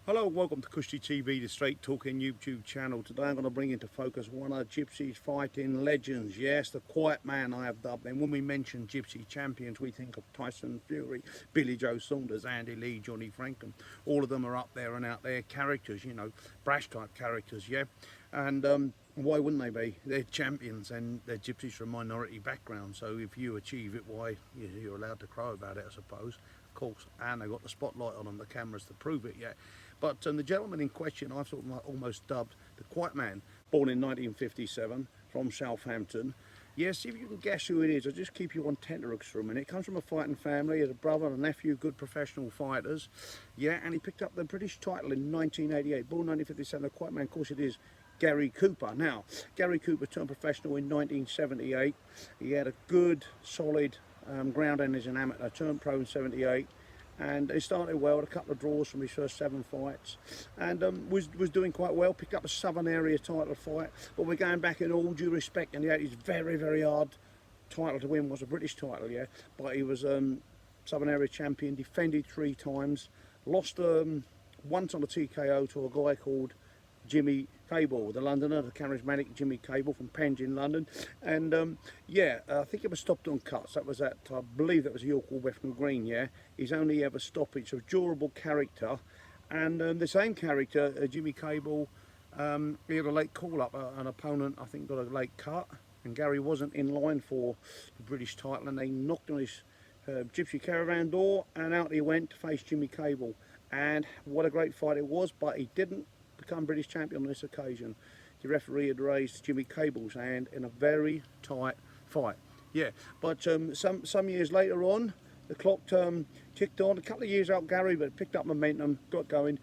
Hello, welcome to Kushti TV, the Straight Talking YouTube channel. Today I'm going to bring into focus one of Gypsy's fighting legends. Yes, the quiet man I have dubbed him. When we mention Gypsy champions, we think of Tyson Fury, Billy Joe Saunders, Andy Lee, Johnny Frankham. All of them are up there and out there characters, you know, brash type characters, yeah. And why wouldn't they be? They're champions and they're Gypsies from minority background. So if you achieve it, why, you're allowed to crow about it, I suppose. Of course, and they've got the spotlight on them, the cameras to prove it, yeah. But the gentleman in question, I've sort of almost dubbed the Quiet Man, born in 1957 from Southampton. Yes, if you can guess who it is, I'll just keep you on tenterhooks for a minute. It comes from a fighting family. He has a brother and a nephew, good professional fighters. Yeah, and he picked up the British title in 1988. Born 1957, the Quiet Man, of course it is Gary Cooper. Now, Gary Cooper turned professional in 1978. He had a good, solid ground as an amateur, turned pro in 78. And he started well, had a couple of draws from his first 7 fights, and was doing quite well. Picked up a Southern Area title fight, but we're going back in all due respect, in the 80s, very hard title to win was a British title, yeah. But he was Southern Area champion, defended 3 times, lost once on a TKO to a guy called Jimmy Cable, the Londoner, the charismatic Jimmy Cable from Penge in London. And yeah, I think it was stopped on cuts. That was at, I believe that was York or Bethnal Green, yeah. His only ever stoppage, a durable character. And the same character, Jimmy Cable, he had a late call-up, an opponent I think got a late cut, and Gary wasn't in line for the British title, and they knocked on his Gypsy caravan door, and out he went to face Jimmy Cable. And what a great fight it was, but he didn't become British champion on this occasion. The referee had raised Jimmy Cable's hand in a very tight fight. Yeah, but some years later on, the clock ticked on. A couple of years out Gary, but picked up momentum, got going.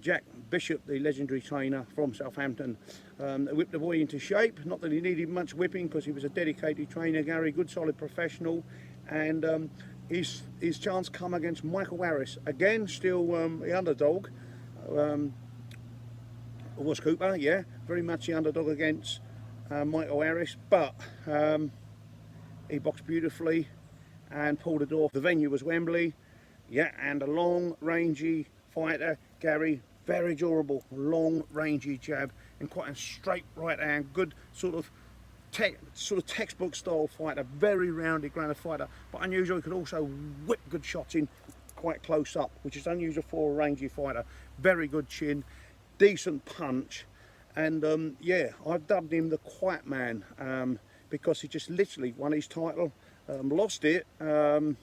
Jack Bishop, the legendary trainer from Southampton, whipped the boy into shape. Not that he needed much whipping, because he was a dedicated trainer, Gary, good solid professional. And his chance come against Michael Harris, again still the underdog. Was Cooper, yeah, very much the underdog against Michael Harris, but he boxed beautifully and pulled it off. The venue was Wembley, yeah, and a long, rangy fighter, Gary, very durable, long, rangy jab, and quite a straight right hand, good sort of textbook style fighter, very rounded, grounded fighter, but unusual. He could also whip good shots in quite close up, which is unusual for a rangy fighter. Very good chin, decent punch, and yeah, I've dubbed him the Quiet Man because he just literally won his title, lost it on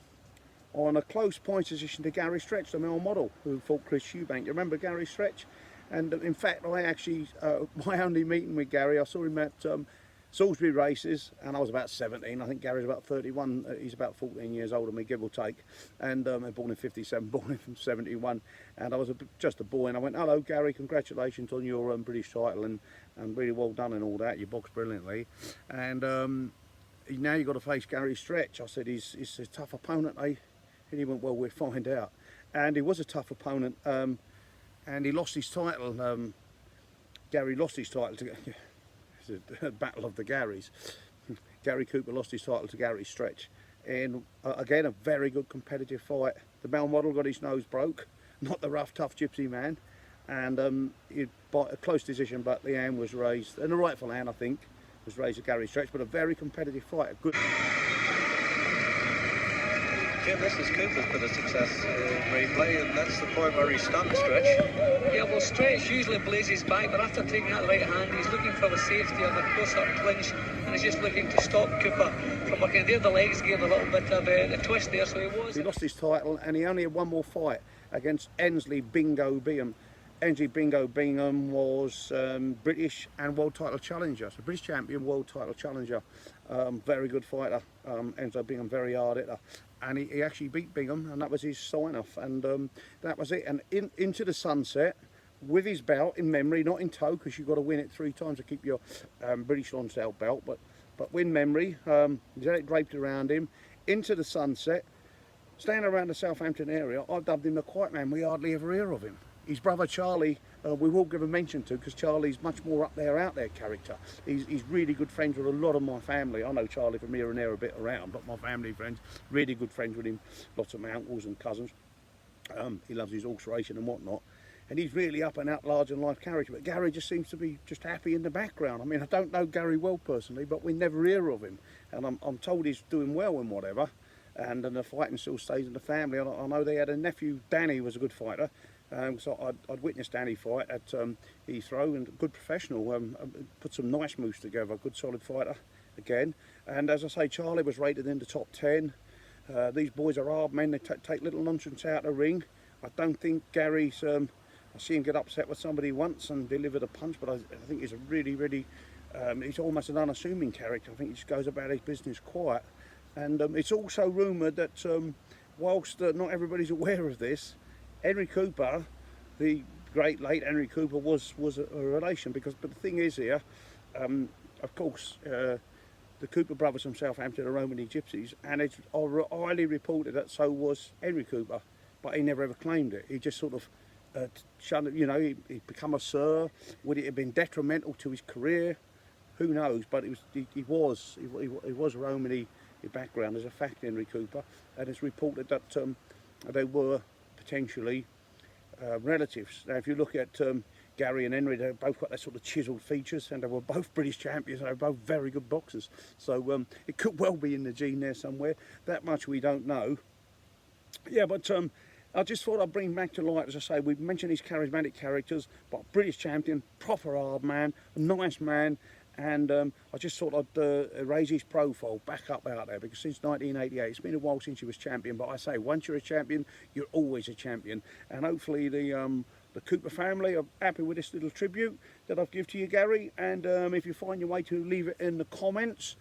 a close point position to Gary Stretch, the male model who fought Chris Eubank. You remember Gary Stretch? And in fact, I actually, my only meeting with Gary, I saw him at Salisbury races, and I was about 17. I think Gary's about 31. He's about 14 years older than me, give or take. And born in 57, born in 71. And I was just a boy, and I went, "Hello, Gary, congratulations on your British title, and really well done and all that. You boxed brilliantly. And now you've got to face Gary Stretch." I said, he's a tough opponent, eh? And he went, "Well, we'll find out." And he was a tough opponent, and he lost his title. Gary lost his title to... It's a battle of the Garys. Gary Cooper lost his title to Gary Stretch, and again a very good competitive fight. The male model got his nose broke, not the rough tough Gypsy man, and by a close decision, but the hand was raised, and the rightful hand I think was raised to Gary Stretch, but a very competitive fight. A good. Jim, this is Cooper's bit of success replay, and that's the point where he stunned Stretch. Yeah, well, Stretch usually blazes back, but after taking that right hand, he's looking for the safety of a close-up clinch, and he's just looking to stop Cooper from working. There, the legs gave a little bit of a twist there, so he was. He lost his title, and he only had one more fight against Ensley Bingo Bingham. Ensley Bingo Bingham was British and world title challenger, so British champion, world title challenger. Very good fighter. Ensley Bingham, very hard hitter. And he actually beat Bingham, and that was his sign-off, and that was it. And into the sunset with his belt in memory, not in tow, because you've got to win it 3 times to keep your British Lonsdale belt, but win memory. He's had it draped around him, into the sunset, staying around the Southampton area. I've dubbed him the Quiet Man. We hardly ever hear of him. His brother Charlie, we will give a mention to, because Charlie's much more out there character. He's really good friends with a lot of my family. I know Charlie from here and there a bit around, but my family friends, really good friends with him. Lots of my uncles and cousins. He loves his horse racing and whatnot. and he's really up and out large and life character. But Gary just seems to be just happy in the background. I mean, I don't know Gary well personally, but we never hear of him, and I'm told he's doing well and whatever. And the fighting still stays in the family. I know they had a nephew, Danny, was a good fighter. So I'd witnessed Danny fight at Heathrow, and good professional. Put some nice moves together, good solid fighter again. And as I say, Charlie was rated in the top 10. These boys are hard men. They take little nonsense out of the ring. I don't think Gary's. I see him get upset with somebody once and deliver the punch, but I think he's a really, he's almost an unassuming character. I think he just goes about his business quiet. And it's also rumoured that whilst not everybody's aware of this, Henry Cooper, the great late Henry Cooper, was a relation. But the thing is here, of course, the Cooper brothers from Southampton are Romani gypsies, and it's highly reported that so was Henry Cooper, but he never ever claimed it. He just sort of, you know, he'd become a sir. Would it have been detrimental to his career? Who knows? But he was Romani background as a fact, Henry Cooper, and it's reported that they were potentially relatives. Now, if you look at Gary and Henry, they've both got that sort of chiselled features, and they were both British champions, and they were both very good boxers. So it could well be in the gene there somewhere. That much we don't know. Yeah, but I just thought I'd bring back to light, as I say, we've mentioned these charismatic characters, but British champion, proper hard man, a nice man. And I just thought I'd raise his profile back up out there, because since 1988, it's been a while since he was champion. But I say, once you're a champion, you're always a champion. And hopefully the Cooper family are happy with this little tribute that I've given to you, Gary. And if you find your way to leave it in the comments,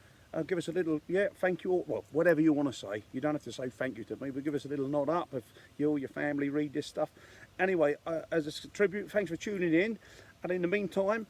give us a little, thank you, or well, whatever you want to say. You don't have to say thank you to me, but give us a little nod up if you or your family read this stuff. Anyway, as a tribute, thanks for tuning in. And in the meantime,